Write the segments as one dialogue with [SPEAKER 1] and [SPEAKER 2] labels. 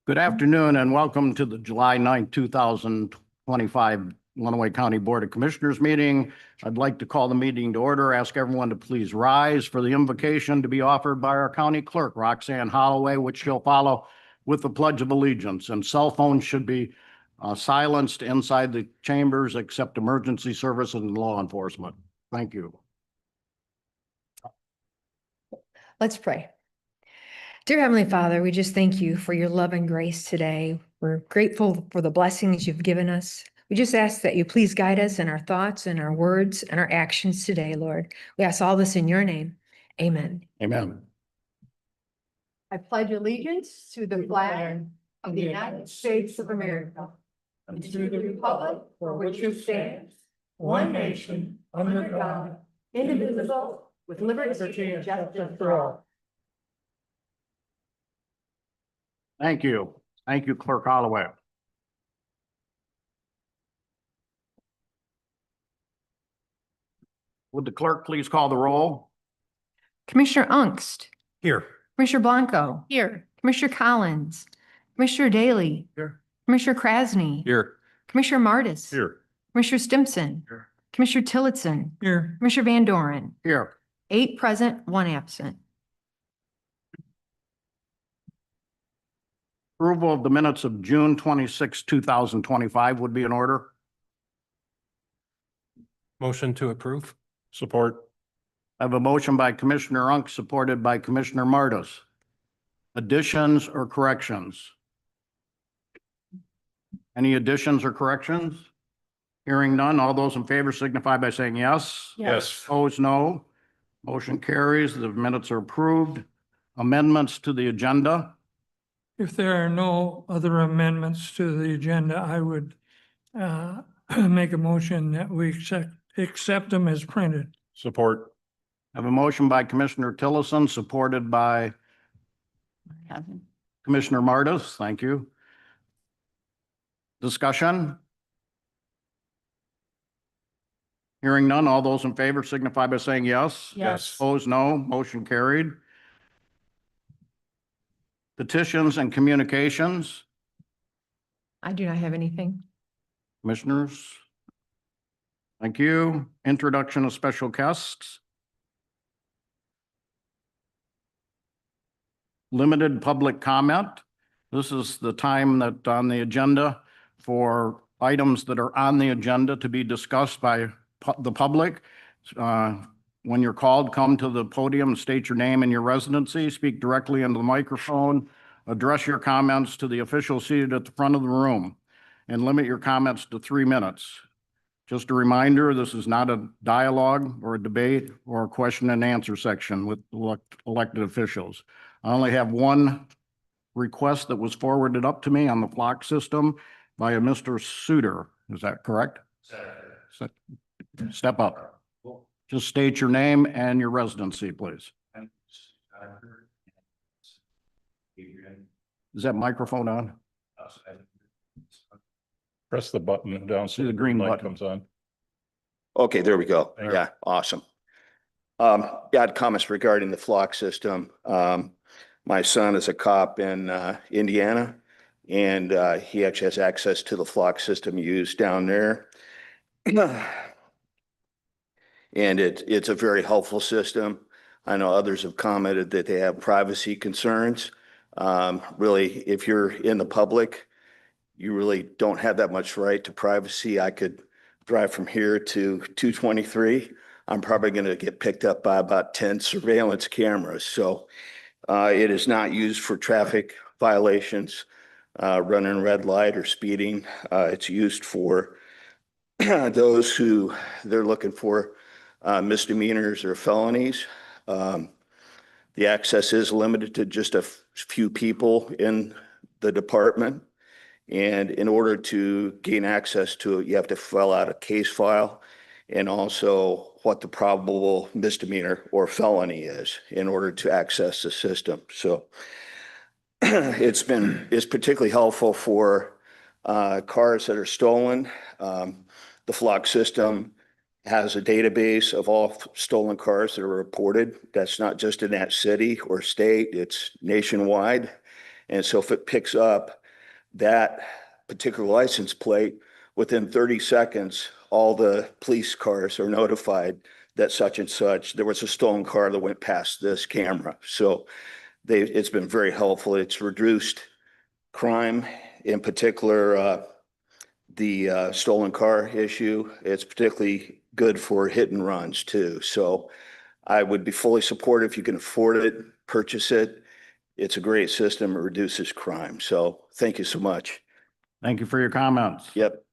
[SPEAKER 1] Good afternoon and welcome to the July 9th, 2025 Lenawee County Board of Commissioners meeting. I'd like to call the meeting to order. Ask everyone to please rise for the invocation to be offered by our county clerk, Roxanne Holloway, which she'll follow with the Pledge of Allegiance. And cell phones should be silenced inside the chambers except emergency services and law enforcement. Thank you.
[SPEAKER 2] Let's pray. Dear Heavenly Father, we just thank you for your love and grace today. We're grateful for the blessings you've given us. We just ask that you please guide us in our thoughts and our words and our actions today, Lord. We ask all this in your name. Amen.
[SPEAKER 1] Amen.
[SPEAKER 2] I pledge allegiance to the flag of the United States of America and to the republic for which it stands, one nation, under God, indivisible, with liberty and justice for all.
[SPEAKER 1] Thank you. Thank you, Clerk Holloway. Would the clerk please call the roll?
[SPEAKER 2] Commissioner Ungst.
[SPEAKER 1] Here.
[SPEAKER 2] Commissioner Blanco. Here. Commissioner Collins. Commissioner Daly.
[SPEAKER 1] Here.
[SPEAKER 2] Commissioner Krasny.
[SPEAKER 1] Here.
[SPEAKER 2] Commissioner Martis.
[SPEAKER 1] Here.
[SPEAKER 2] Commissioner Stimson.
[SPEAKER 1] Here.
[SPEAKER 2] Commissioner Tillotson.
[SPEAKER 1] Here.
[SPEAKER 2] Commissioner Van Doren.
[SPEAKER 1] Here.
[SPEAKER 2] 8 present, 1 absent.
[SPEAKER 1] Approval of the minutes of June 26, 2025 would be in order.
[SPEAKER 3] Motion to approve.
[SPEAKER 1] Support. I have a motion by Commissioner Unk, supported by Commissioner Martis. Additions or corrections? Any additions or corrections? Hearing none, all those in favor signify by saying yes.
[SPEAKER 3] Yes.
[SPEAKER 1] Opposed, no. Motion carries. The minutes are approved. Amendments to the agenda.
[SPEAKER 4] If there are no other amendments to the agenda, I would make a motion that we accept them as printed.
[SPEAKER 1] Support. I have a motion by Commissioner Tillotson, supported by Commissioner Martis. Thank you. Discussion? Hearing none, all those in favor signify by saying yes.
[SPEAKER 3] Yes.
[SPEAKER 1] Opposed, no. Motion carried. Petitions and communications.
[SPEAKER 2] I do not have anything.
[SPEAKER 1] Commissioners? Thank you. Introduction of special guests. Limited public comment. This is the time that on the agenda for items that are on the agenda to be discussed by the public. When you're called, come to the podium, state your name and your residency, speak directly into the microphone, address your comments to the official seated at the front of the room, and limit your comments to 3 minutes. Just a reminder, this is not a dialogue or a debate or a question and answer section with elected officials. I only have one request that was forwarded up to me on the flock system by a Mr. Suter. Is that correct? Step up. Just state your name and your residency, please. Is that microphone on?
[SPEAKER 5] Press the button down.
[SPEAKER 1] See the green
[SPEAKER 5] light
[SPEAKER 1] button
[SPEAKER 5] comes on.
[SPEAKER 6] Okay, there we go.
[SPEAKER 1] There.
[SPEAKER 6] Yeah, awesome. Yeah, I had comments regarding the flock system. My son is a cop in Indiana, and he actually has access to the flock system used down there. And it's a very helpful system. I know others have commented that they have privacy concerns. Really, if you're in the public, you really don't have that much right to privacy. I could drive from here to 223. I'm probably going to get picked up by about 10 surveillance cameras. So it is not used for traffic violations, running red light or speeding. It's used for those who they're looking for misdemeanors or felonies. The access is limited to just a few people in the department. And in order to gain access to it, you have to fill out a case file and also what the probable misdemeanor or felony is in order to access the system. So it's particularly helpful for cars that are stolen. The flock system has a database of all stolen cars that are reported. That's not just in that city or state, it's nationwide. And so if it picks up that particular license plate, within 30 seconds, all the police cars are notified that such and such, there was a stolen car that went past this camera. So it's been very helpful. It's reduced crime, in particular, the stolen car issue. It's particularly good for hit and runs too. So I would be fully supportive. If you can afford it, purchase it. It's a great system. It reduces crime. So thank you so much.
[SPEAKER 1] Thank you for your comments.
[SPEAKER 6] Yep.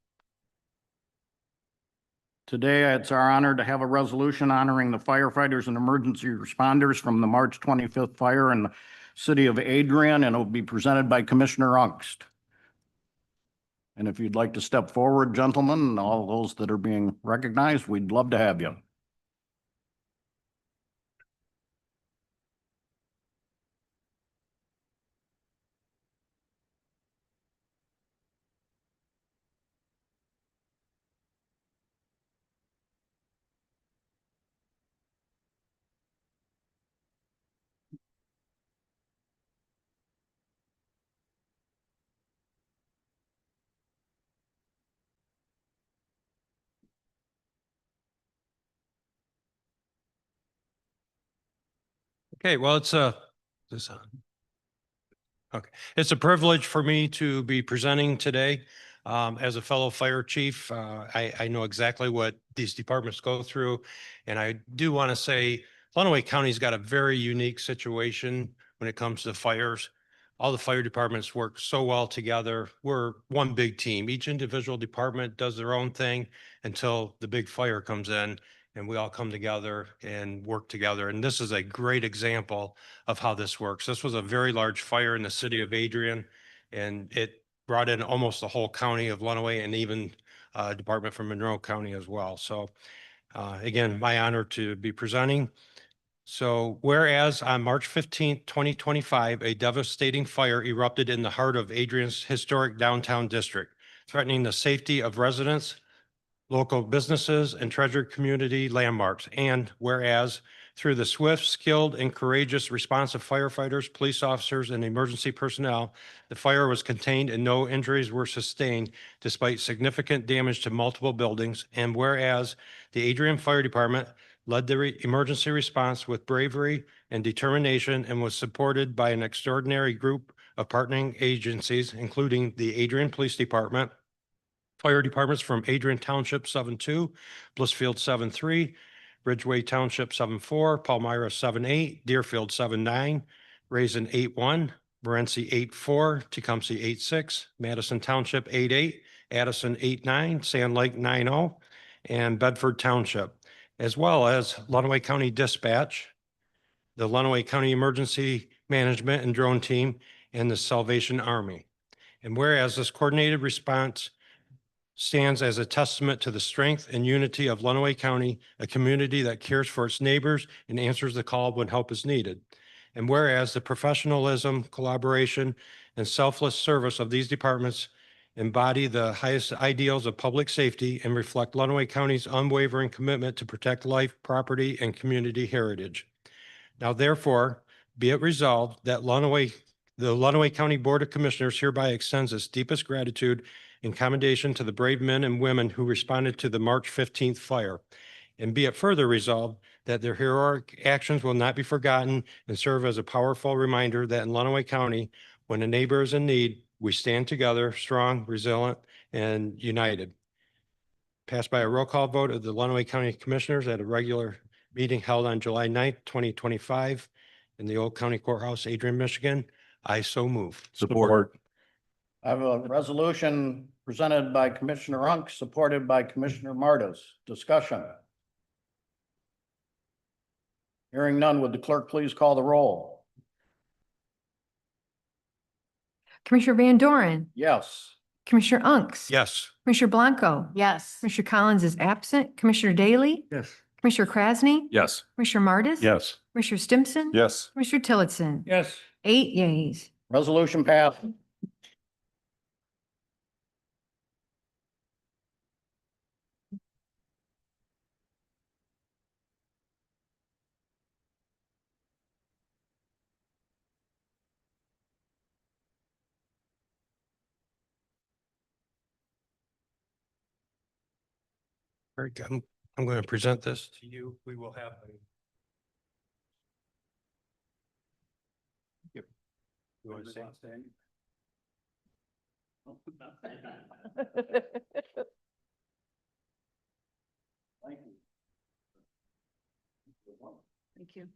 [SPEAKER 1] Today, it's our honor to have a resolution honoring the firefighters and emergency responders from the March 25th fire in the city of Adrian, and it will be presented by Commissioner Ungst. And if you'd like to step forward, gentlemen, and all those that are being recognized, we'd love to have you.
[SPEAKER 3] Okay, well, this on? Okay, it's a privilege for me to be presenting today. As a fellow fire chief, I know exactly what these departments go through. And I do want to say, Lenawee County's got a very unique situation when it comes to fires. All the fire departments work so well together. We're one big team. Each individual department does their own thing until the big fire comes in, and we all come together and work together. And this is a great example of how this works. This was a very large fire in the city of Adrian, and it brought in almost the whole county of Lenawee and even a department from Monroe County as well. So again, my honor to be presenting. So whereas on March 15th, 2025, a devastating fire erupted in the heart of Adrian's historic downtown district, threatening the safety of residents, local businesses, and treasured community landmarks. And whereas through the swift, skilled, and courageous response of firefighters, police officers, and emergency personnel, the fire was contained and no injuries were sustained despite significant damage to multiple buildings. And whereas the Adrian Fire Department led the emergency response with bravery and determination and was supported by an extraordinary group of partnering agencies, including the Adrian Police Department, fire departments from Adrian Township 7-2, Blissfield 7-3, Ridgeway Township 7-4, Palmyra 7-8, Deerfield 7-9, Raisin 8-1, Morenci 8-4, Tecumseh 8-6, Madison Township 8-8, Addison 8-9, Sand Lake 9-0, and Bedford Township, as well as Lenawee County Dispatch, the Lenawee County Emergency Management and Drone Team, and the Salvation Army. And whereas this coordinated response stands as a testament to the strength and unity of Lenawee County, a community that cares for its neighbors and answers the call when help is needed. And whereas the professionalism, collaboration, and selfless service of these departments embody the highest ideals of public safety and reflect Lenawee County's unwavering commitment to protect life, property, and community heritage. Now, therefore, be it resolved that the Lenawee County Board of Commissioners hereby extends its deepest gratitude and commendation to the brave men and women who responded to the March 15th fire. And be it further resolved that their heroic actions will not be forgotten and serve as a powerful reminder that in Lenawee County, when a neighbor is in need, we stand together, strong, resilient, and united. Passed by a roll call vote of the Lenawee County Commissioners at a regular meeting held on July 9th, 2025 in the Old County Courthouse, Adrian, Michigan. I so move.
[SPEAKER 5] Support.
[SPEAKER 1] I have a resolution presented by Commissioner Ungst, supported by Commissioner Martis. Discussion. Hearing none, would the clerk please call the roll?
[SPEAKER 2] Commissioner Van Doren,
[SPEAKER 1] Yes.
[SPEAKER 2] Commissioner Unks.
[SPEAKER 3] Yes.
[SPEAKER 2] Commissioner Blanco.
[SPEAKER 7] Yes.
[SPEAKER 2] Commissioner Collins is absent. Commissioner Daly.
[SPEAKER 5] Yes.
[SPEAKER 2] Commissioner Krasny.
[SPEAKER 5] Yes.
[SPEAKER 2] Commissioner Martis.
[SPEAKER 5] Yes.
[SPEAKER 2] Commissioner Stimson.
[SPEAKER 5] Yes.
[SPEAKER 2] Commissioner Tillotson.
[SPEAKER 4] Yes.
[SPEAKER 2] 8 yeas.
[SPEAKER 1] Resolution passed.
[SPEAKER 3] Very good. I'm going to present this to you. We will have a. Yep. You want to say?
[SPEAKER 7] Thank you.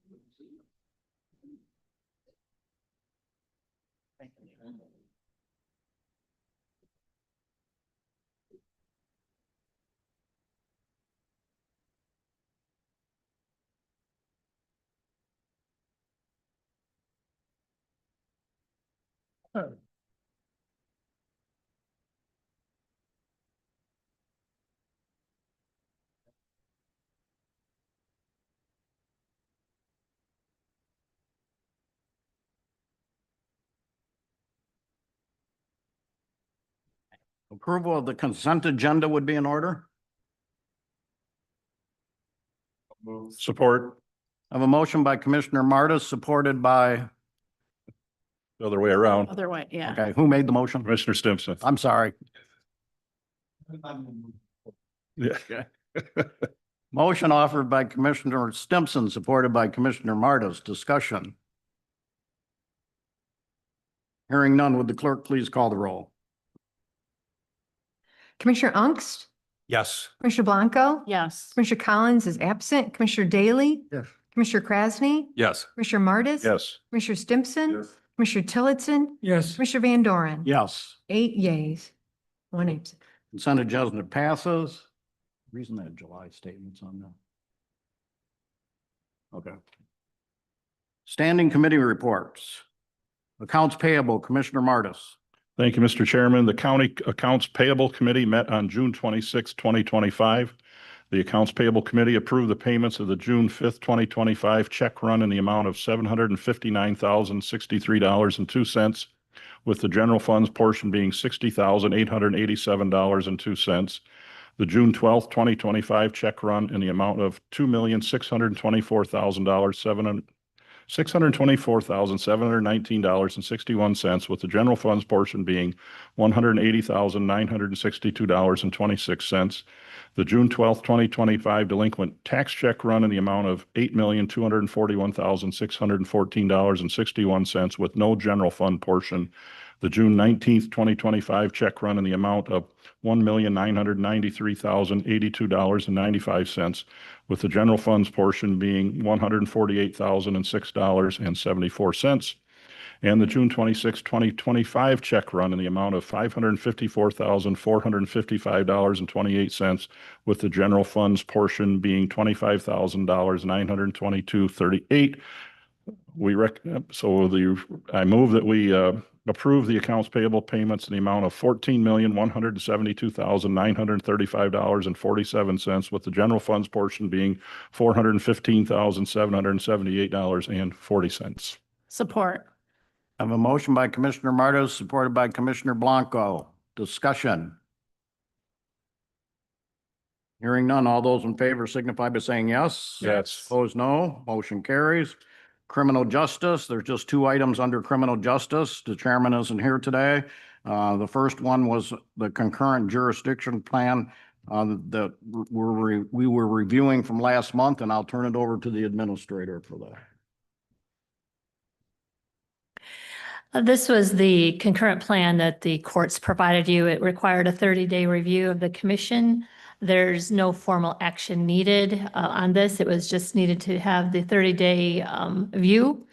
[SPEAKER 1] Approval of the consent agenda would be in order.
[SPEAKER 5] Support,
[SPEAKER 1] I have a motion by Commissioner Martis, supported by,
[SPEAKER 5] the other way around.
[SPEAKER 7] Other way, yeah.
[SPEAKER 1] okay, who made the motion?
[SPEAKER 5] Commissioner Stimson.
[SPEAKER 1] I'm sorry.
[SPEAKER 5] Yeah.
[SPEAKER 1] Motion offered by Commissioner Stimson, supported by Commissioner Martis. Discussion. Hearing none, would the clerk please call the roll?
[SPEAKER 2] Commissioner Ungst,
[SPEAKER 3] Yes.
[SPEAKER 2] Commissioner Blanco,
[SPEAKER 7] Yes.
[SPEAKER 2] Commissioner Collins is absent, Commissioner Daly,
[SPEAKER 1] Yes.
[SPEAKER 2] Commissioner Krasny,
[SPEAKER 5] Yes.
[SPEAKER 2] Commissioner Martis.
[SPEAKER 5] Yes.
[SPEAKER 2] Commissioner Stimson, Commissioner Tillotson,
[SPEAKER 4] Yes.
[SPEAKER 2] Commissioner Van Doren.
[SPEAKER 1] Yes.
[SPEAKER 2] 8 yeas, 1 absent.
[SPEAKER 1] Consent agenda passes. Reason that July statements on that. Okay. Standing committee reports. Accounts payable, Commissioner Martis.
[SPEAKER 5] Thank you, Mr. Chairman. The County Accounts Payable Committee met on June 26, 2025. The Accounts Payable Committee approved the payments of the June 5th, 2025 check run in the amount of $759,063.02, with the general funds portion being $60,887.02. The June 12th, 2025 check run in the amount of $2,624,719.61, with the general funds portion being $180,962.26. The June 12th, 2025 delinquent tax check run in the amount of $8,241,614.61, with no general fund portion. The June 19th, 2025 check run in the amount of $1,993,082.95, with the general funds portion being $148,006.74. And the June 26, 2025 check run in the amount of $554,455.28, with the general funds portion being $25,922.38. I move that we approve the accounts payable payments in the amount of $14,172,935.47, with the general funds portion being $415,778.40.
[SPEAKER 7] Support.
[SPEAKER 1] I have a motion by Commissioner Martis, supported by Commissioner Blanco. Discussion. Hearing none, all those in favor signify by saying yes.
[SPEAKER 5] Yes.
[SPEAKER 1] Opposed, no. Motion carries. Criminal justice, there's just 2 items under criminal justice. The chairman isn't here today. The first one was the concurrent jurisdiction plan that we were reviewing from last month, and I'll turn it over to the administrator for that.
[SPEAKER 8] This was the concurrent plan that the courts provided you. It required a 30-day review of the commission. There's no formal action needed on this. It was just needed to have the 30-day view.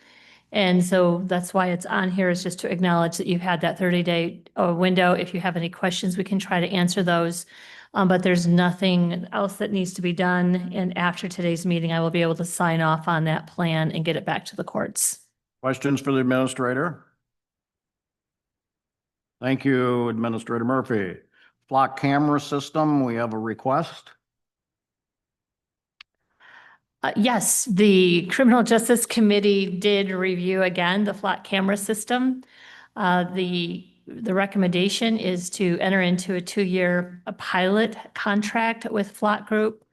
[SPEAKER 8] And so that's why it's on here, is just to acknowledge that you've had that 30-day window. If you have any questions, we can try to answer those. But there's nothing else that needs to be done. And after today's meeting, I will be able to sign off on that plan and get it back to the courts.
[SPEAKER 1] Questions for the administrator? Thank you, Administrator Murphy. Flock camera system, we have a request.
[SPEAKER 8] Yes, the Criminal Justice Committee did review again the flat camera system. The recommendation is to enter into a 2-year pilot contract with Flock Group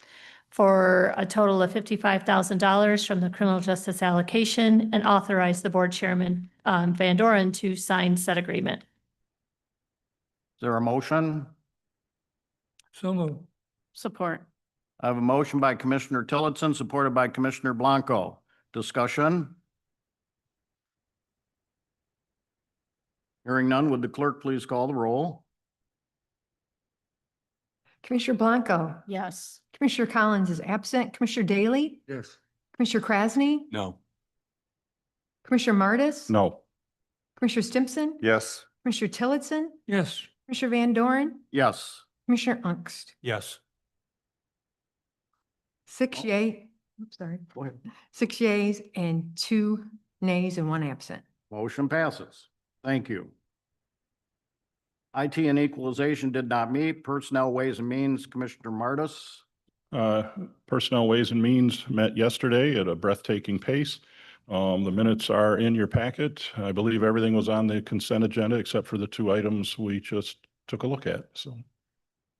[SPEAKER 8] for a total of $55,000 from the criminal justice allocation, and authorize the board chairman, Van Doren, to sign said agreement.
[SPEAKER 1] Is there a motion?
[SPEAKER 4] So moved.
[SPEAKER 7] Support.
[SPEAKER 1] I have a motion by Commissioner Tillotson, supported by Commissioner Blanco. Discussion? Hearing none, would the clerk please call the roll?
[SPEAKER 2] Commissioner Blanco,
[SPEAKER 8] Yes.
[SPEAKER 2] Commissioner Collins is absent. Commissioner Daly,
[SPEAKER 3] Yes.
[SPEAKER 2] Commissioner Krasny,
[SPEAKER 3] No.
[SPEAKER 2] Commissioner Martis.
[SPEAKER 5] No.
[SPEAKER 2] Commissioner Stimson,
[SPEAKER 5] Yes.
[SPEAKER 2] Commissioner Tillotson,
[SPEAKER 4] yes,
[SPEAKER 2] Commissioner Van Doren,
[SPEAKER 1] Yes.
[SPEAKER 2] Commissioner Ungst.
[SPEAKER 3] Yes.
[SPEAKER 2] 6 yea, oops, sorry,
[SPEAKER 1] Go ahead.
[SPEAKER 2] 6 yeas and 2 nays and 1 absent.
[SPEAKER 1] Motion passes. Thank you. IT and equalization did not meet. Personnel, Ways and Means, Commissioner Martis.
[SPEAKER 5] Personnel Ways and Means met yesterday at a breathtaking pace. The minutes are in your packet. I believe everything was on the consent agenda except for the 2 items we just took a look at. So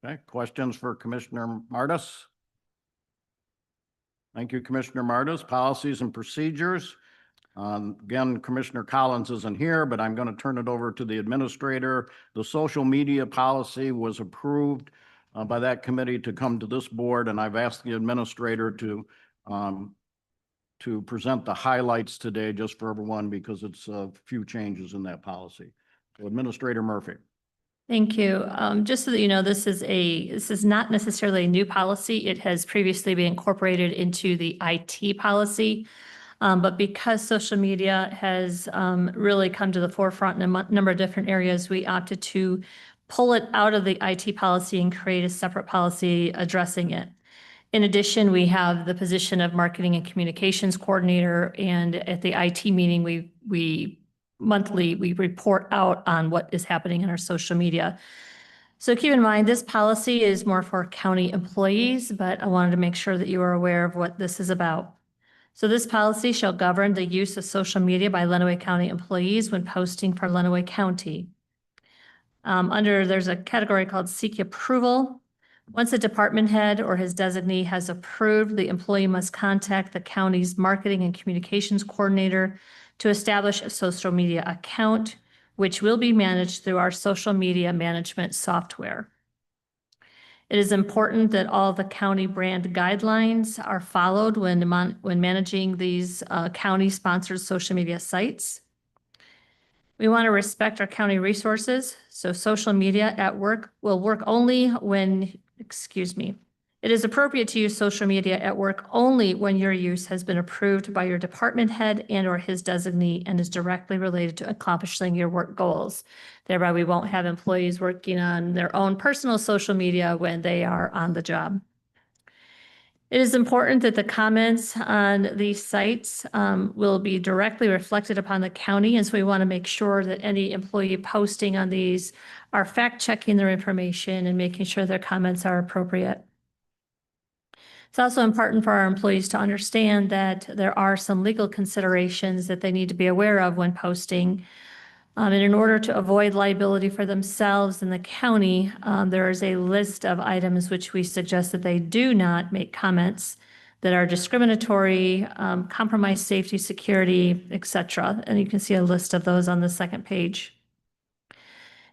[SPEAKER 1] Okay, questions for Commissioner Martis? Thank you, Commissioner Martis. Policies and procedures. Again, Commissioner Collins isn't here, but I'm going to turn it over to the administrator. The social media policy was approved by that committee to come to this board, and I've asked the administrator to present the highlights today just for everyone because it's a few changes in that policy. So Administrator Murphy.
[SPEAKER 8] Thank you. Just so that you know, this is not necessarily a new policy. It has previously been incorporated into the IT policy. But because social media has really come to the forefront in a number of different areas, we opted to pull it out of the IT policy and create a separate policy addressing it. In addition, we have the position of marketing and communications coordinator, and at the IT meeting, we monthly report out on what is happening in our social media. So keep in mind, this policy is more for county employees, but I wanted to make sure that you are aware of what this is about. So this policy shall govern the use of social media by Lenawee County employees when posting for Lenawee County. There's a category called seek approval. Once a department head or his designee has approved, the employee must contact the county's marketing and communications coordinator to establish a social media account, which will be managed through our social media management software. It is important that all the county brand guidelines are followed when managing these county-sponsored social media sites. We want to respect our county resources, so social media at work will work only when, it is appropriate to use social media at work only when your use has been approved by your department head and or his designee and is directly related to accomplishing your work goals. Thereby, we won't have employees working on their own personal social media when they are on the job. It is important that the comments on these sites will be directly reflected upon the county, and so we want to make sure that any employee posting on these are fact-checking their information and making sure their comments are appropriate. It's also important for our employees to understand that there are some legal considerations that they need to be aware of when posting. And in order to avoid liability for themselves and the county, there is a list of items which we suggest that they do not make comments that are discriminatory, compromise safety, security, etc. And you can see a list of those on the second page.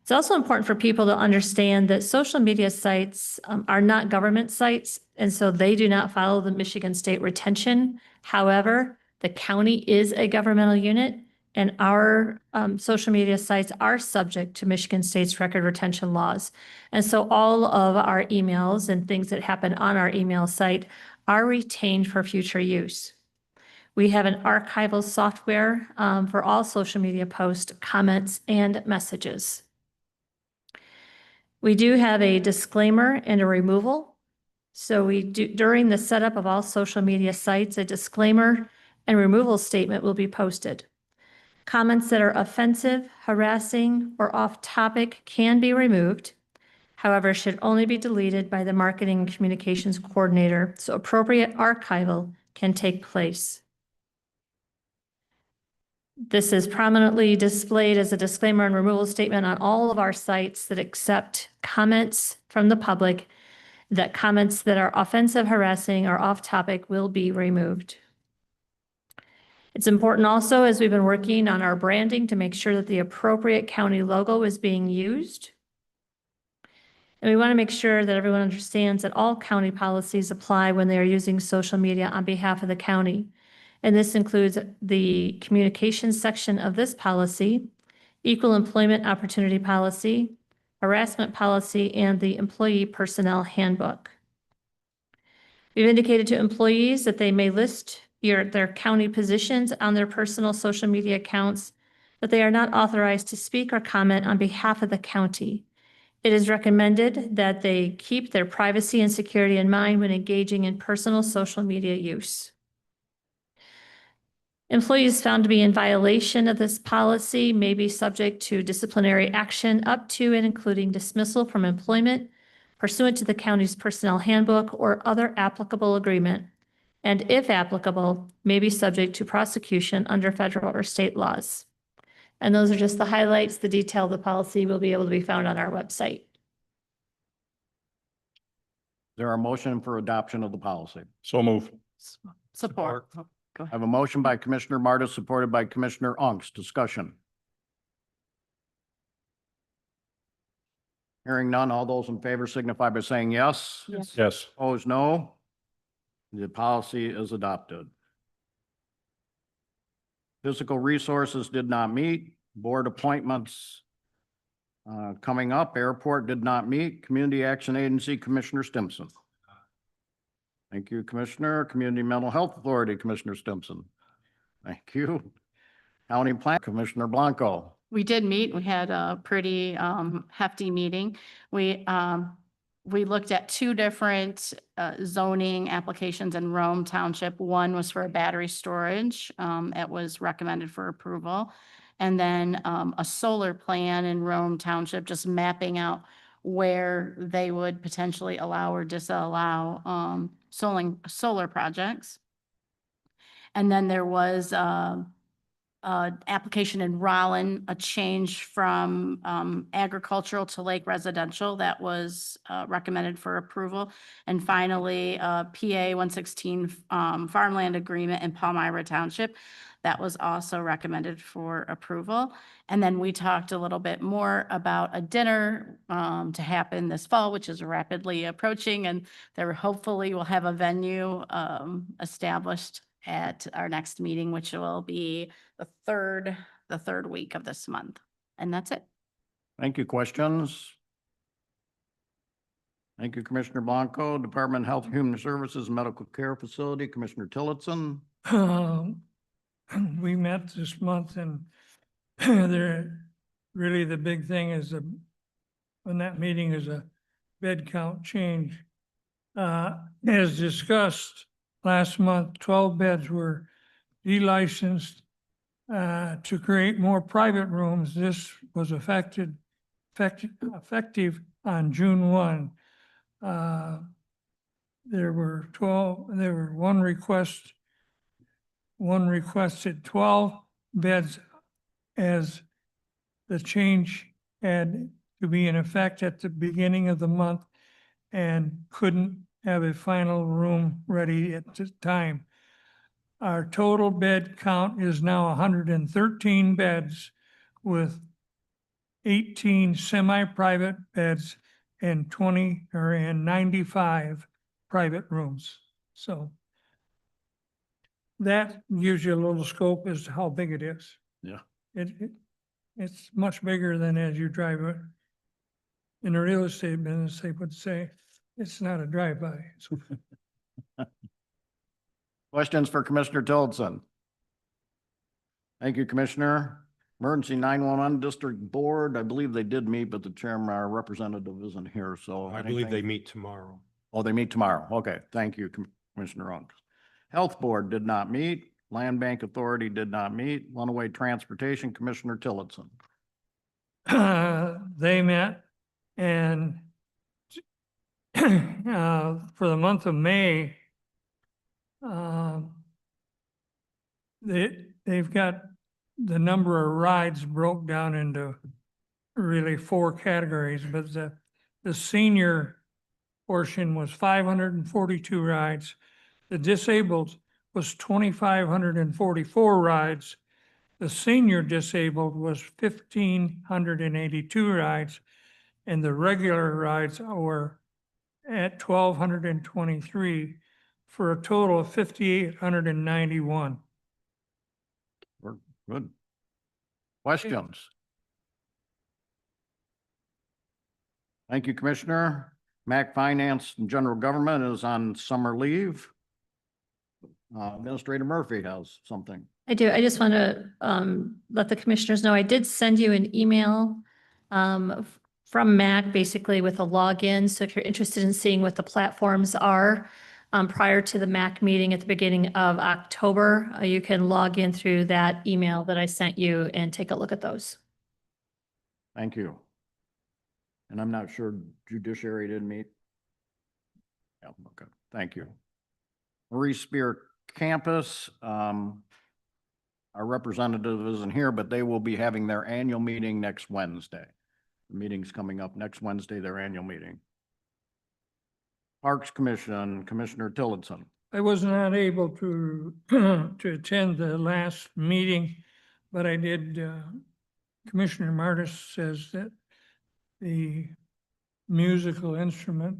[SPEAKER 8] It's also important for people to understand that social media sites are not government sites, and so they do not follow the Michigan State retention. However, the county is a governmental unit, and our social media sites are subject to Michigan State's record retention laws. And so all of our emails and things that happen on our email site are retained for future use. We have an archival software for all social media posts, comments, and messages. We do have a disclaimer and a removal. So we do, during the setup of all social media sites, a disclaimer and removal statement will be posted. Comments that are offensive, harassing, or off topic can be removed. However, should only be deleted by the marketing and communications coordinator, so appropriate archival can take place. This is prominently displayed as a disclaimer and removal statement on all of our sites that accept comments from the public, that comments that are offensive, harassing, or off topic will be removed. It's important also, as we've been working on our branding, to make sure that the appropriate county logo is being used. And we want to make sure that everyone understands that all county policies apply when they are using social media on behalf of the county. And this includes the communications section of this policy, equal employment opportunity policy, harassment policy, and the employee personnel handbook. We've indicated to employees that they may list their county positions on their personal social media accounts, but they are not authorized to speak or comment on behalf of the county. It is recommended that they keep their privacy and security in mind when engaging in personal social media use. Employees found to be in violation of this policy may be subject to disciplinary action up to and including dismissal from employment pursuant to the county's personnel handbook or other applicable agreement, and if applicable, may be subject to prosecution under federal or state laws. And those are just the highlights. The detail of the policy will be able to be found on our website.
[SPEAKER 1] There are motion for adoption of the policy.
[SPEAKER 5] So move.
[SPEAKER 3] Support.
[SPEAKER 1] I have a motion by Commissioner Marta, supported by Commissioner Unks. Discussion. Hearing none, all those in favor signify by saying yes.
[SPEAKER 5] Yes.
[SPEAKER 1] Opposed, no. The policy is adopted. Physical resources did not meet. Board appointments coming up. Airport did not meet. Community Action Agency, Commissioner Stimson. Thank you, Commissioner. Community Mental Health Authority, Commissioner Stimson. Thank you. County Plan, Commissioner Blanco.
[SPEAKER 7] We did meet. We had a pretty hefty meeting. We looked at two different zoning applications in Rome Township. One was for a battery storage. It was recommended for approval. And then a solar plan in Rome Township, just mapping out where they would potentially allow or disallow solar projects. And then there was application in Rollin, a change from agricultural to lake residential that was recommended for approval. And finally, PA 116 farmland agreement in Palmyra Township that was also recommended for approval. And then we talked a little bit more about a dinner to happen this fall, which is rapidly approaching, and there hopefully will have a venue established at our next meeting, which will be the third week of this month. And that's it.
[SPEAKER 1] Thank you. Questions? Thank you, Commissioner Blanco. Department of Health and Human Services Medical Care Facility, Commissioner Tillotson.
[SPEAKER 4] We met this month and really the big thing is in that meeting is a bed count change. As discussed last month, 12 beds were delicensed to create more private rooms. This was effective on June 1. There were one requested 12 beds as the change had to be in effect at the beginning of the month and couldn't have a final room ready at the time. Our total bed count is now 113 beds with 18 semi-private beds and 95 private rooms. So that gives you a little scope as to how big it is.
[SPEAKER 1] Yeah.
[SPEAKER 4] It's much bigger than as you drive it. In the real estate business, they would say, it's not a drive-by.
[SPEAKER 1] Questions for Commissioner Tillotson? Thank you, Commissioner. Emergency 911 District Board, I believe they did meet, but the chairman, our representative isn't here, so.
[SPEAKER 3] I believe they meet tomorrow.
[SPEAKER 1] Oh, they meet tomorrow. Okay, thank you, Commissioner Unks. Health Board did not meet. Land Bank Authority did not meet. Lenawee Transportation, Commissioner Tillotson.
[SPEAKER 4] They met and for the month of May, they've got the number of rides broke down into really 4 categories, but the senior portion was 542 rides. The disabled was 2,544 rides. The senior disabled was 1,582 rides. and the regular rides were at 1,223 for a total of 5,891.
[SPEAKER 1] We're good. Questions? Thank you, Commissioner. MAC Finance and General Government is on summer leave. Administrator Murphy has something.
[SPEAKER 8] I do. I just want to let the commissioners know, I did send you an email from MAC, basically with a login. So if you're interested in seeing what the platforms are prior to the MAC meeting at the beginning of October, you can log in through that email that I sent you and take a look at those.
[SPEAKER 1] Thank you. And I'm not sure judiciary didn't meet. Yeah, okay, thank you. Marie Spear Campus, our representative isn't here, but they will be having their annual meeting next Wednesday. The meeting's coming up next Wednesday, their annual meeting. Parks Commission, Commissioner Tillotson.
[SPEAKER 4] I was not able to, to attend the last meeting, but I did, Commissioner Martis says that the musical instrument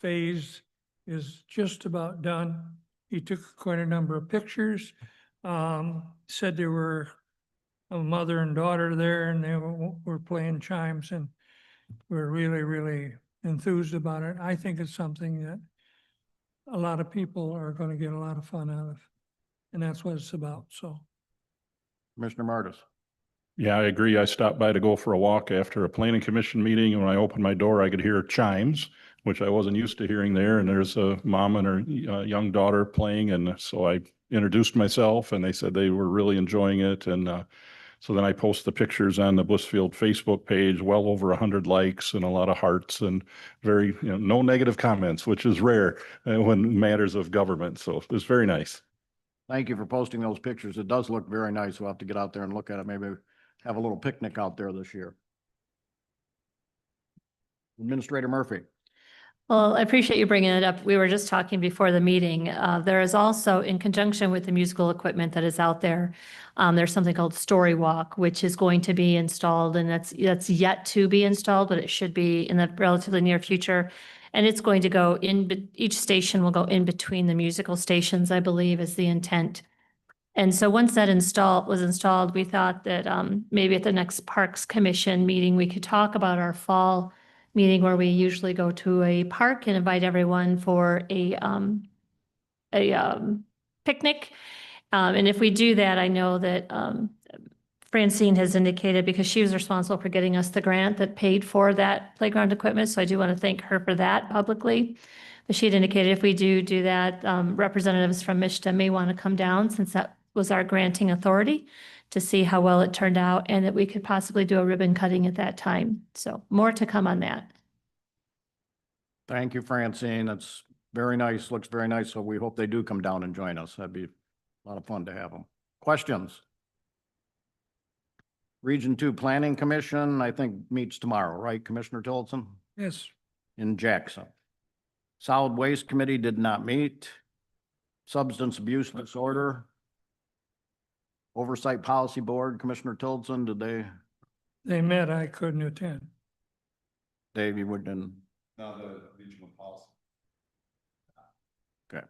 [SPEAKER 4] phase is just about done. He took quite a number of pictures, said there were a mother and daughter there and they were playing chimes and were really, really enthused about it. I think it's something that a lot of people are going to get a lot of fun out of. And that's what it's about, so.
[SPEAKER 1] Commissioner Martis.
[SPEAKER 5] Yeah, I agree. I stopped by to go for a walk after a planning commission meeting, and when I opened my door, I could hear chimes, which I wasn't used to hearing there. And there's a mom and her young daughter playing. And so I introduced myself and they said they were really enjoying it. And so then I post the pictures on the Blissfield Facebook page, well over 100 likes and a lot of hearts and very, no negative comments, which is rare when matters of government. So it was very nice.
[SPEAKER 1] Thank you for posting those pictures. It does look very nice. We'll have to get out there and look at it. Maybe have a little picnic out there this year. Administrator Murphy.
[SPEAKER 8] Well, I appreciate you bringing it up. We were just talking before the meeting. There is also, in conjunction with the musical equipment that is out there, there's something called Story Walk, which is going to be installed, and that's yet to be installed, but it should be in the relatively near future. And it's going to go in, each station will go in between the musical stations, I believe, is the intent. And so once that was installed, we thought that maybe at the next Parks Commission meeting, we could talk about our fall meeting where we usually go to a park and invite everyone for a picnic. And if we do that, I know that Francine has indicated, because she was responsible for getting us the grant that paid for that playground equipment. So I do want to thank her for that publicly. But she had indicated if we do that, representatives from MISTA may want to come down, since that was our granting authority, to see how well it turned out and that we could possibly do a ribbon cutting at that time. So more to come on that.
[SPEAKER 1] Thank you, Francine. That's very nice. Looks very nice. So we hope they do come down and join us. That'd be a lot of fun to have them. Questions? Region 2 Planning Commission, I think, meets tomorrow, right, Commissioner Tillotson?
[SPEAKER 4] Yes,
[SPEAKER 1] In Jackson. Solid Waste Committee did not meet. Substance Abuse Disorder. Oversight Policy Board, Commissioner Tillotson, did
[SPEAKER 4] they met, I couldn't attend.
[SPEAKER 1] Dave, you wouldn't?
[SPEAKER 9] No, the regional policy.
[SPEAKER 1] Okay.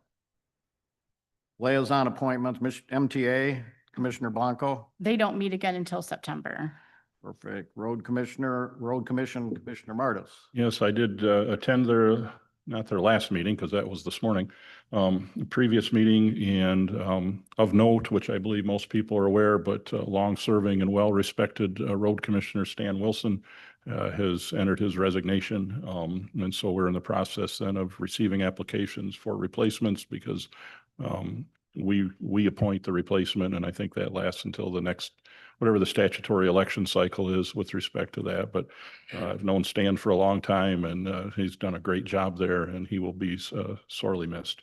[SPEAKER 1] Liaison appointments, MTA, Commissioner Blanco.
[SPEAKER 7] They don't meet again until September.
[SPEAKER 1] Perfect. Road Commission, Commissioner Martis.
[SPEAKER 5] Yes, I did attend not their last meeting, because that was this morning, the previous meeting, and of note, which I believe most people are aware, but long-serving and well-respected Road Commissioner Stan Wilson has entered his resignation. And so we're in the process then of receiving applications for replacements, because we appoint the replacement, and I think that lasts until the next, whatever the statutory election cycle is with respect to that. But I've known Stan for a long time, and he's done a great job there, and he will be sorely missed.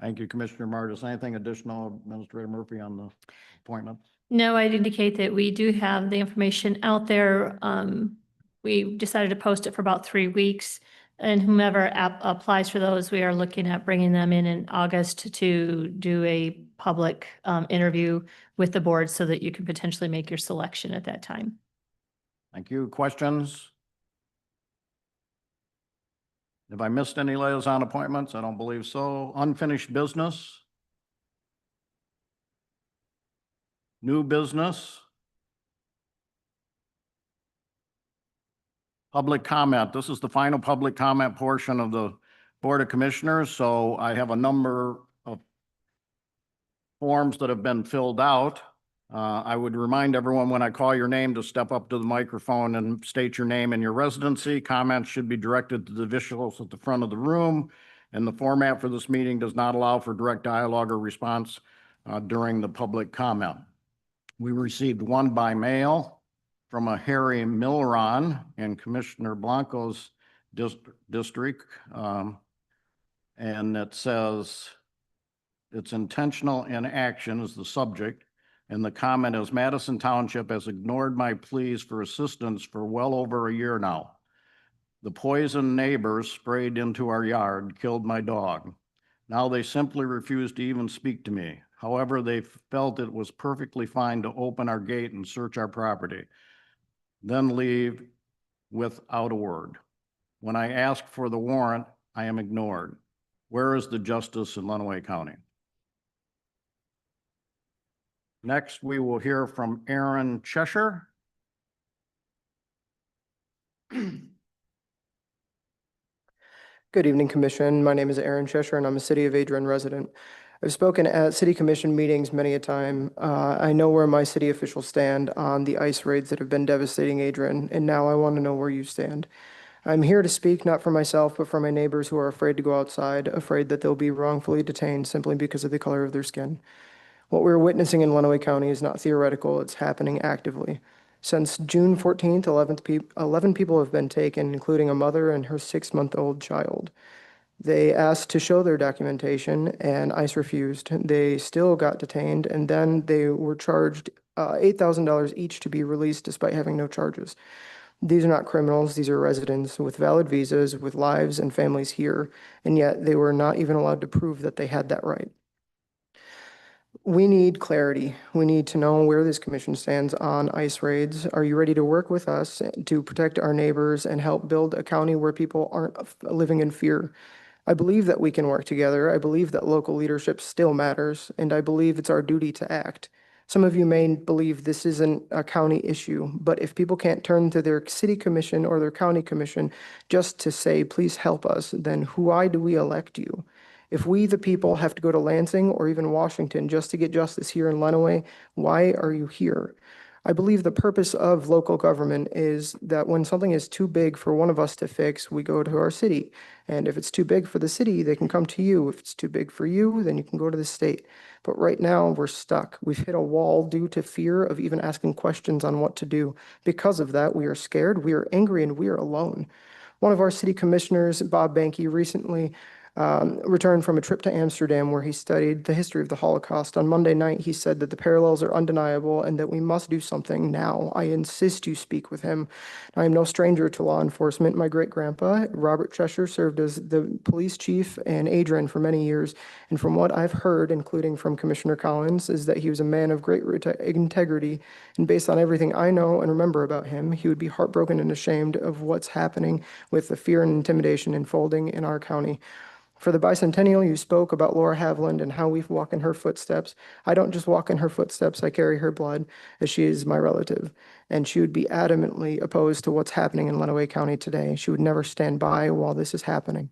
[SPEAKER 1] Thank you, Commissioner Martis. Anything additional, Administrator Murphy, on the appointments?
[SPEAKER 8] No, I'd indicate that we do have the information out there. We decided to post it for about 3 weeks, and whomever applies for those, we are looking at bringing them in August to do a public interview with the board so that you can potentially make your selection at that time.
[SPEAKER 1] Thank you. Questions? Have I missed any liaison appointments? I don't believe so. Unfinished business? New business? Public comment. This is the final public comment portion of the Board of Commissioners, so I have a number of forms that have been filled out. I would remind everyone when I call your name to step up to the microphone and state your name and your residency. Comments should be directed to the officials at the front of the room, and the format for this meeting does not allow for direct dialogue or response during the public comment. We received one by mail from a Harry Milron in Commissioner Blanco's district. And it says, it's intentional inaction is the subject. And the comment is, Madison Township has ignored my pleas for assistance for well over a year now. The poison neighbors sprayed into our yard killed my dog. Now they simply refuse to even speak to me. However, they felt it was perfectly fine to open our gate and search our property, then leave without a word. When I ask for the warrant, I am ignored. Where is the justice in Lenawee County? Next, we will hear from Aaron Cheshire.
[SPEAKER 10] Good evening, Commission. My name is Aaron Cheshire, and I'm a City of Adrian resident. I've spoken at City Commission meetings many a time. I know where my city officials stand on the ice raids that have been devastating Adrian, and now I want to know where you stand. I'm here to speak not for myself, but for my neighbors who are afraid to go outside, afraid that they'll be wrongfully detained simply because of the color of their skin. What we're witnessing in Lenawee County is not theoretical, it's happening actively. Since June 14th, 11 people have been taken, including a mother and her 6-month-old child. They asked to show their documentation, and ICE refused. They still got detained, and then they were charged $8,000 each to be released despite having no charges. These are not criminals. These are residents with valid visas, with lives and families here, and yet they were not even allowed to prove that they had that right. We need clarity. We need to know where this commission stands on ICE raids. Are you ready to work with us to protect our neighbors and help build a county where people aren't living in fear? I believe that we can work together. I believe that local leadership still matters, and I believe it's our duty to act. Some of you may believe this isn't a county issue, but if people can't turn to their city commission or their county commission just to say, please help us, then why do we elect you? If we, the people, have to go to Lansing or even Washington just to get justice here in Lenawee, why are you here? I believe the purpose of local government is that when something is too big for one of us to fix, we go to our city. And if it's too big for the city, they can come to you. If it's too big for you, then you can go to the state. But right now, we're stuck. We've hit a wall due to fear of even asking questions on what to do. Because of that, we are scared, we are angry, and we are alone. One of our city commissioners, Bob Banke, recently returned from a trip to Amsterdam where he studied the history of the Holocaust. On Monday night, he said that the parallels are undeniable and that we must do something now. I insist you speak with him. I am no stranger to law enforcement. My great-grandpa, Robert Cheshire, served as the police chief in Adrian for many years. And from what I've heard, including from Commissioner Collins, is that he was a man of great integrity. And based on everything I know and remember about him, he would be heartbroken and ashamed of what's happening with the fear and intimidation unfolding in our county. For the bicentennial, you spoke about Laura Haviland and how we walk in her footsteps. I don't just walk in her footsteps, I carry her blood, as she is my relative. And she would be adamantly opposed to what's happening in Lenawee County today. She would never stand by while this is happening.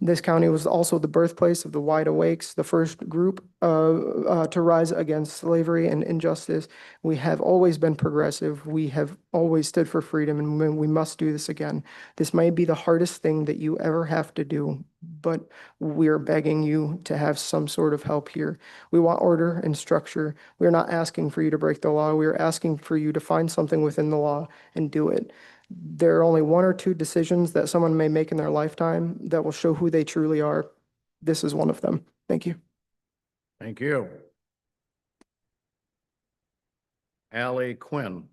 [SPEAKER 10] This county was also the birthplace of the Wide Awakes, the first group to rise against slavery and injustice. We have always been progressive. We have always stood for freedom, and we must do this again. This might be the hardest thing that you ever have to do, but we are begging you to have some sort of help here. We want order and structure. We are not asking for you to break the law. We are asking for you to find something within the law and do it. There are only 1 or 2 decisions that someone may make in their lifetime that will show who they truly are. This is one of them. Thank you.
[SPEAKER 1] Thank you. Allie Quinn.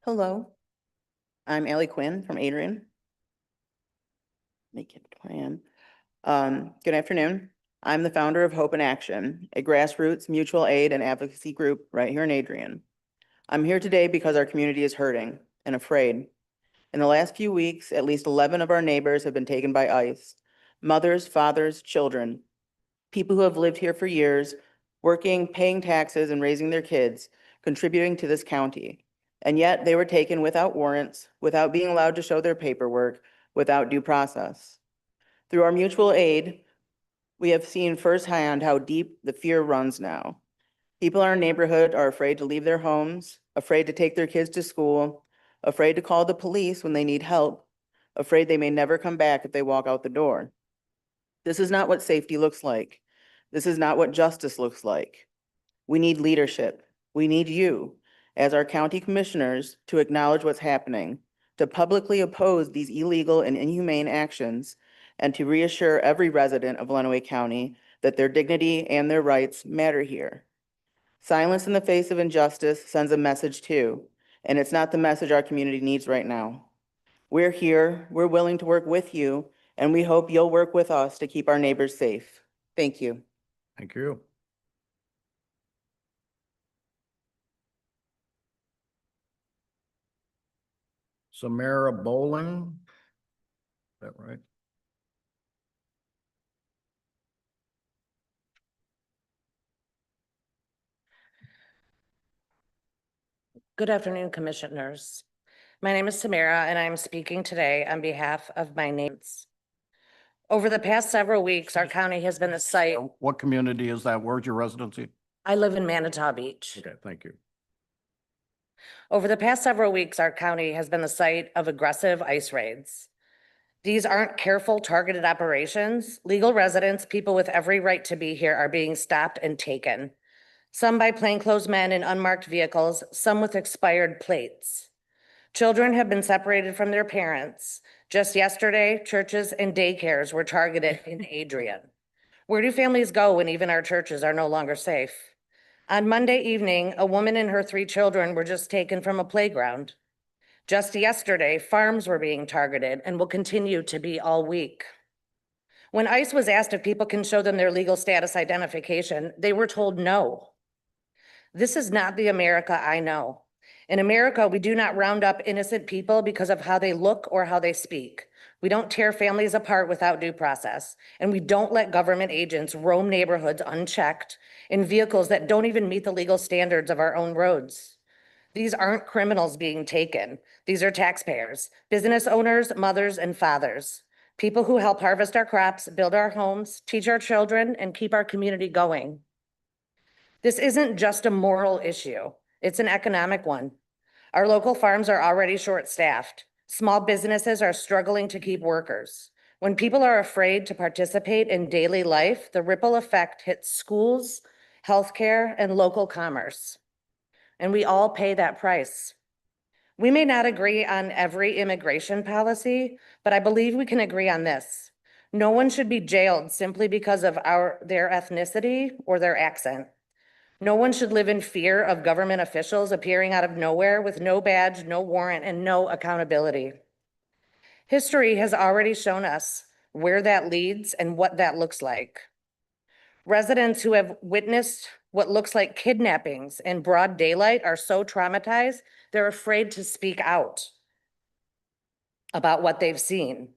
[SPEAKER 11] Hello, I'm Allie Quinn from Adrian. make it plan. Good afternoon. I'm the founder of Hope in Action, a grassroots mutual aid and advocacy group right here in Adrian. I'm here today because our community is hurting and afraid. In the last few weeks, at least 11 of our neighbors have been taken by ICE. Mothers, fathers, children, people who have lived here for years, working, paying taxes, and raising their kids, contributing to this county. And yet they were taken without warrants, without being allowed to show their paperwork, without due process. Through our mutual aid, we have seen firsthand how deep the fear runs now. People in our neighborhood are afraid to leave their homes, afraid to take their kids to school, afraid to call the police when they need help, afraid they may never come back if they walk out the door. This is not what safety looks like. This is not what justice looks like. We need leadership. We need you, as our county commissioners, to acknowledge what's happening, to publicly oppose these illegal and inhumane actions, and to reassure every resident of Lenawee County that their dignity and their rights matter here. Silence in the face of injustice sends a message too, and it's not the message our community needs right now. We're here, we're willing to work with you, and we hope you'll work with us to keep our neighbors safe. Thank you.
[SPEAKER 1] Thank you. Samara Bowling. Is that right?
[SPEAKER 12] Good afternoon, commissioners. My name is Samara, and I'm speaking today on behalf of my neighbors. Over the past several weeks, our county has been the site.
[SPEAKER 1] What community is that? Where's your residency?
[SPEAKER 12] I live in Manitow Beach.
[SPEAKER 1] Okay, thank you.
[SPEAKER 12] Over the past several weeks, our county has been the site of aggressive ICE raids. These aren't careful, targeted operations. Legal residents, people with every right to be here, are being stopped and taken. Some by plainclothes men in unmarked vehicles, some with expired plates. Children have been separated from their parents. Just yesterday, churches and daycares were targeted in Adrian. Where do families go when even our churches are no longer safe? On Monday evening, a woman and her 3 children were just taken from a playground. Just yesterday, farms were being targeted and will continue to be all week. When ICE was asked if people can show them their legal status identification, they were told no. This is not the America I know. In America, we do not round up innocent people because of how they look or how they speak. We don't tear families apart without due process, and we don't let government agents roam neighborhoods unchecked in vehicles that don't even meet the legal standards of our own roads. These aren't criminals being taken. These are taxpayers, business owners, mothers, and fathers, people who help harvest our crops, build our homes, teach our children, and keep our community going. This isn't just a moral issue. It's an economic one. Our local farms are already short-staffed. Small businesses are struggling to keep workers. When people are afraid to participate in daily life, the ripple effect hits schools, healthcare, and local commerce. And we all pay that price. We may not agree on every immigration policy, but I believe we can agree on this. No one should be jailed simply because of their ethnicity or their accent. No one should live in fear of government officials appearing out of nowhere with no badge, no warrant, and no accountability. History has already shown us where that leads and what that looks like. Residents who have witnessed what looks like kidnappings in broad daylight are so traumatized, they're afraid to speak out about what they've seen.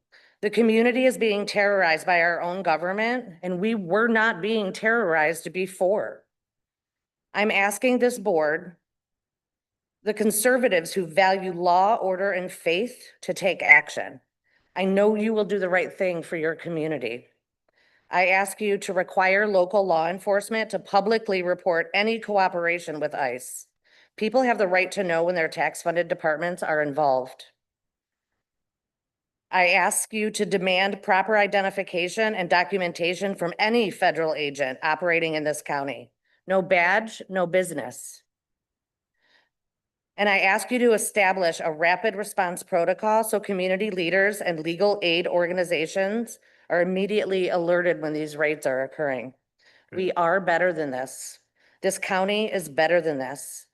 [SPEAKER 12] The community is being terrorized by our own government, and we were not being terrorized before. I'm asking this board, the conservatives who value law, order, and faith, to take action. I know you will do the right thing for your community. I ask you to require local law enforcement to publicly report any cooperation with ICE. People have the right to know when their tax-funded departments are involved. I ask you to demand proper identification and documentation from any federal agent operating in this county. No badge, no business. And I ask you to establish a rapid response protocol so community leaders and legal aid organizations are immediately alerted when these raids are occurring. We are better than this. This county is better than this.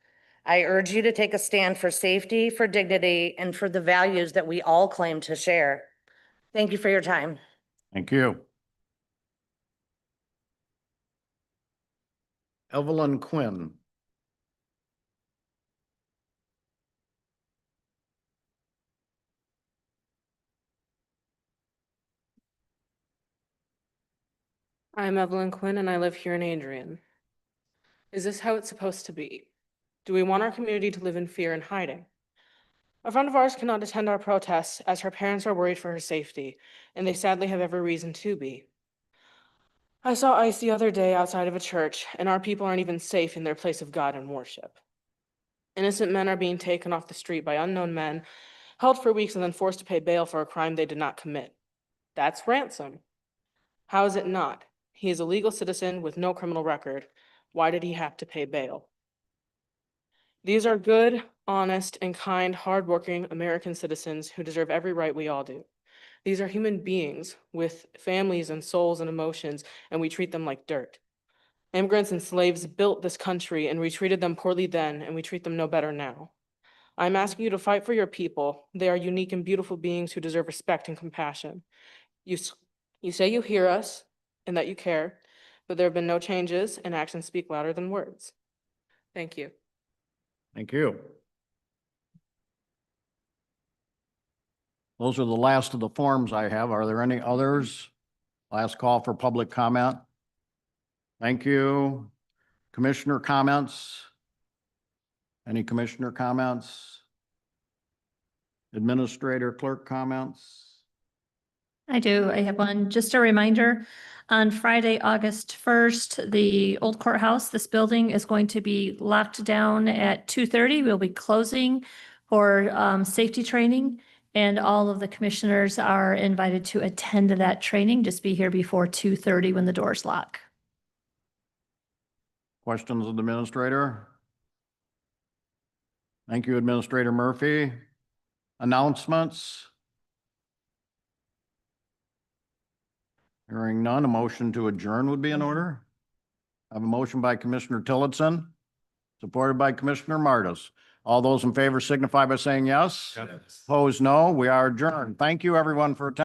[SPEAKER 12] I urge you to take a stand for safety, for dignity, and for the values that we all claim to share. Thank you for your time.
[SPEAKER 1] Thank you. Evelyn Quinn.
[SPEAKER 13] I'm Evelyn Quinn and I live here in Adrian. Is this how it's supposed to be? Do we want our community to live in fear and hiding? A friend of ours cannot attend our protests as her parents are worried for her safety, and they sadly have every reason to be. I saw ICE the other day outside of a church, and our people aren't even safe in their place of God and worship. Innocent men are being taken off the street by unknown men, held for weeks and then forced to pay bail for a crime they did not commit. That's ransom. How is it not? He is a legal citizen with no criminal record. Why did he have to pay bail? These are good, honest, and kind, hardworking American citizens who deserve every right we all do. These are human beings with families and souls and emotions, and we treat them like dirt. Immigrants and slaves built this country, and we treated them poorly then, and we treat them no better now. I'm asking you to fight for your people. They are unique and beautiful beings who deserve respect and compassion. You say you hear us and that you care, but there have been no changes, and actions speak louder than words. Thank you.
[SPEAKER 1] Thank you. Those are the last of the forms I have. Are there any others? Last call for public comment. Thank you. Commissioner comments? Any commissioner comments? Administrator clerk comments?
[SPEAKER 8] I do. I have one. Just a reminder, on Friday, August 1st, the old courthouse, this building is going to be locked down at 2:30. We'll be closing for safety training, and all of the commissioners are invited to attend to that training. Just be here before 2:30 when the doors lock.
[SPEAKER 1] Questions of the administrator? Thank you, Administrator Murphy. Announcements? Hearing none, a motion to adjourn would be in order. I have a motion by Commissioner Tillotson, supported by Commissioner Martis. All those in favor signify by saying yes. Opposed, no. We are adjourned. Thank you, everyone, for attending.